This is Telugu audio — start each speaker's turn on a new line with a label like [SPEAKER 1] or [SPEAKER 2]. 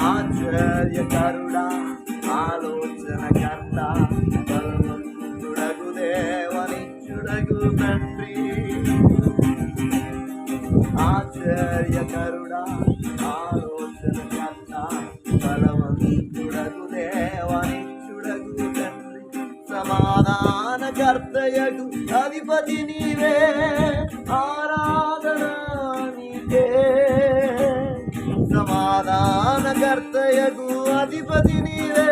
[SPEAKER 1] ఆశ్చర్యకరుడా ఆలోచనకర్త బలవంతుడగు దేవనిచ్చుడగు తండ్రి. ఆశ్చర్యకరుడా ఆలోచనకర్త బలవంతుడగు దేవనిచ్చుడగు తండ్రి. సమాధానకర్తయగు అధిపతి నీవే, ఆరాధన నీకే. సమాధానకర్తయగు అధిపతి నీవే,